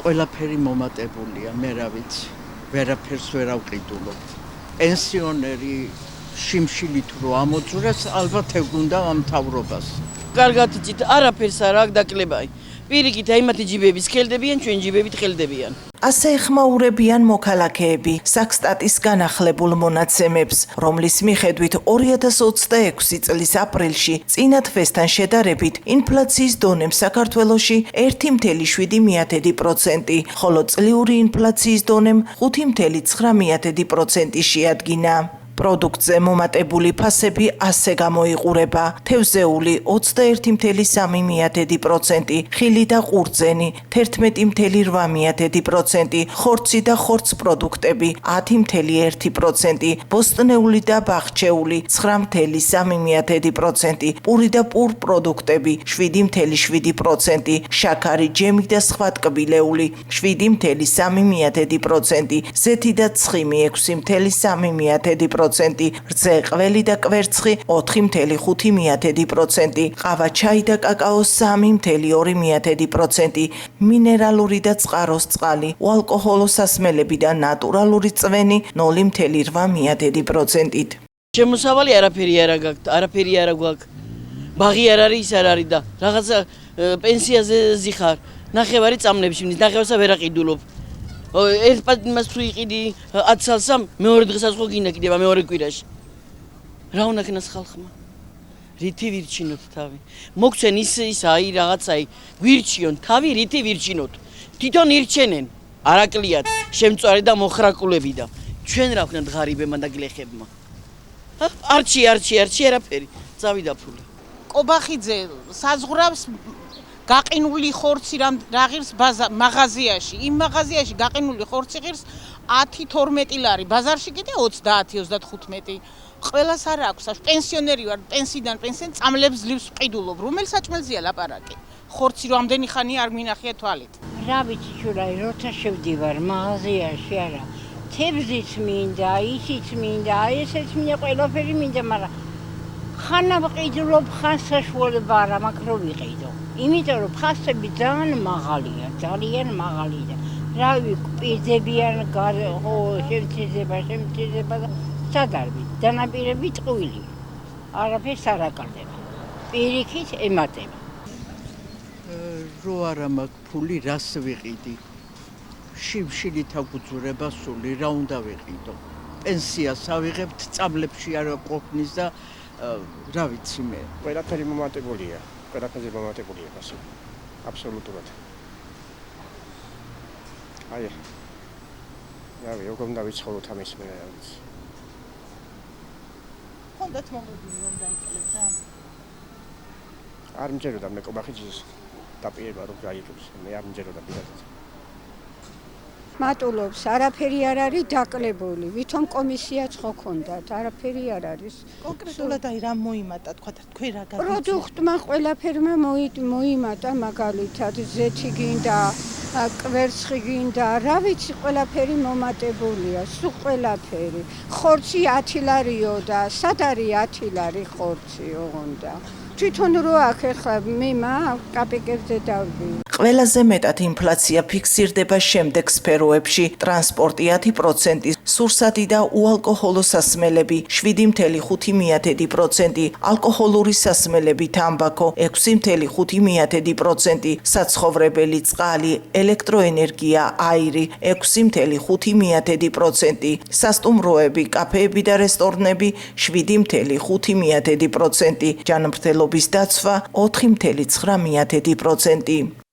ყველაფერი მომატებულია, მე რა ვიცი, ვერაფერს ვერ ავყიდულობ. პენსიონერი შიმშილით რო ამოძვრას, ალბათ ეგ უნდა ამ მთავრობას. კარგად იცით, არაფერს არ აქვს დაკლებაი. პირიქით, აი მათი ჯიბები სქელდებიან, ჩვენ ჯიბებით ხელდებიან. ასე ეხმაურებიან მოქალაქეები საქსტატის განახლებულ მონაცემებს, რომლის მიხედვით 2026 წლის აპრილში წინა თვესთან შედარებით ინფლაციის დონემ საქართველოში 1,7%, ხოლო წლიური ინფლაციის დონემ 5,9% შეადგინა. პროდუქტზე მომატებული ფასები ასე გამოიყურება: თევზეული 21,3%, ხილი და ყურძენი 11,8%, ხორცი და ხორცპროდუქტები 10,1%, ბოსტნეული და ბაღჩეული 9,3%, პური და პურპროდუქტები 7,7%, შაქარი, ჯემი და სხვა ტკბილეული 7,3%, ზეთი და ცხიმი 6,3%, რძე, ყველი და კვერცხი 4,5%, ყავა, ჩაი და კაკაო 3,2%, მინერალური და წყაროს წყალი, უალკოჰოლო სასმელები და ნატურალური წვენი 0,8%. შემოსავალი არაფერი არ აქვს. ბაღი არ არის, ის არ არის და რაღაცა პენსიაზე ზიხარ. ნახევარი წამლებში მის, ნახევარსა ვერ აყიდულობ. ერთ პატიმას თუ იყიდი 10 წელსა, მეორე დღესაც ხო გინაკიდება მეორე კვირაში. რა უნახენას ხალხმა? რითი ვირჩინოთ თავი? მოგცენ ის აი რაღაცაი გვირჩიონ თავი, რითი ვირჩინოთ? თვითონ ირჩენენ, არაკლიათ, შემწვარი და მოხრაკულები და ჩვენ რა ვქნათ ღარიბებმა და გლეხებმა. არჩი არაფერი, წავიდა ფული. კობახიძე საზღვრავს გაყინული ხორცი რა ღირს მაღაზიაში. იმ მაღაზიაში გაყინული ხორცი ღირს 10-12 ლარი, ბაზარში კიდე 30-35. ყველას არ აქვს. პენსიონერი ვარ, პენსიიდან პენსიიდან წამლებს ძლივს ვყიდულობ. რომელ საჭმელზეა ლაპარაკი? ხორცი რამდენი ხანი არ მინახია თვალით. რა ვიცი შურაი, როცა შევდივარ მაღაზიაში არა. თევზიც მინდა, ისიც მინდა, აი ესეც მინდა, ყველაფერი მინდა, მაგრამ ხანა ვყიდულობ, ხან საშუალება არ მაქვს რომ ვიყიდო. იმიტომ რომ ფასები ძალიან მაღალია და რავი პირდებიან შემცირდება და სადარბი დანაპირები ტყუილი არაფერს არ აკარდება პირიქით ემატება რო არა მაქვს ფული რას ვიყიდი შიმშილით აგვძურება სული რა უნდა ვიყიდო პენსიას ავიღებთ წამლებში არ ყოფნის და რა ვიცი მე ყველაფერი მომატებულია ყველაფერზე მომატებულია ფასი აბსოლუტურად აი რავი როგორ უნდა ვიცხოვროთ ამის მე რა ვიცი ხონდათ მომდები რომ დაიკლება არ მჯეროდა მე კობახიძის დაპირება რომ გაიგებს მე არ მჯეროდა პირადად მატულობს არაფერი არ არის დაკლებული ვითომ კომისიაც ხო ქონდათ არაფერი არ არის კონკრეტულად აი რა მოიმატა თქვენ რა გაგიცნობთ პროდუქტმა ყველაფერმა მოიმატა მაგალითად ზეთი გინდა კვერცხი გინდა რა ვიცი ყველაფერი მომატებულია სულ ყველაფერი ხორცი 10 ლარიო და სად არის 10 ლარი ხორცი ოღონდა თვითონ რო აქ ახლა მე კაპიკებზე დავდი ყველაზე მეტად ინფლაცია ფიქსირდება შემდეგ სფეროებში: ტრანსპორტი 10%, სურსათი და უალკოჰოლო სასმელები 7,5%, ალკოჰოლური სასმელები, თამბაქო 6,5%, საცხოვრებელი წყალი, ელექტროენერგია, აირი 6,5%, სასტუმროები, კაფეები და რესტორნები 7,5%, ჯანმრთელობის დაცვა 4,9%.